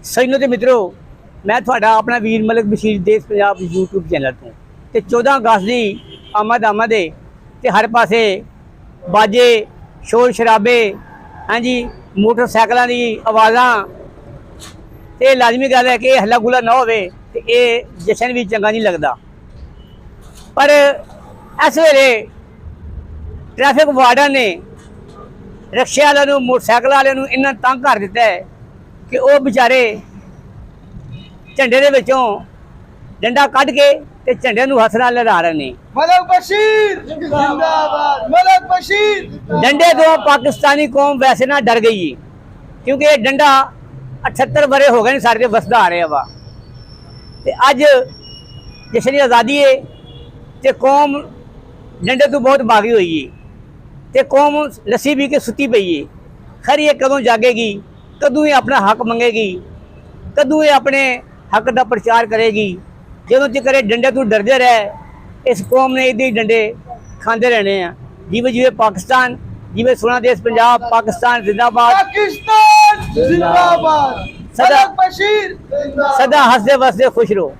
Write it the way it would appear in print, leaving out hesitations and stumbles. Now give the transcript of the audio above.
सजनों ते मित्रों, मैं थोड़ा अपना वीर मलिक बशीर देश पंजाब यूट्यूब चैनल तो 14 अगस्त की आमद आमद है तो हर पासे बाजे शोर शराबे, हाँ जी, मोटरसाइकिलों की आवाज़ा, तो लाजमी गल है कि हल्ला गुला ना होवे ते ये जश्न भी चंगा नहीं लगता। पर इस वेले ट्रैफिक वार्डन ने रिक्शे वालों मोटरसाइकिल वालों इन्ना तंग कर दिता है कि वह बेचारे झंडे के विचों डंडा कढ़ के ते झंडे नूं हथ नाल लहरा रहे हैं। मलिक बशीर जिंदाबाद, मलिक बशीर। डंडे तो पाकिस्तानी कौम वैसे ना डर गई है, क्योंकि ये डंडा 78 बरे हो गए सारे वसदा आ रहा वा। ते अज जश्न आज़ादी है तो कौम डंडे तो बहुत बागी हुई है, तो कौम लस्सी पी के सुती पई है। खरी ये कदों जागेगी, कदों ये अपना हक मंगेगी, कदों ये अपने हक का प्रचार करेगी। जो चिकर डंडे तो डरते रहे, इस कौम ने इधर डंडे खाते रहने हैं। जिवें जिवें पाकिस्तान, जिवें सोना देश पंजाब, पाकिस्तान जिंदाबाद, पाकिस्तान जिंदाबाद, सदा मलिक बशीर जिंदाबाद। सदा हंसदे वसदे खुश रहो।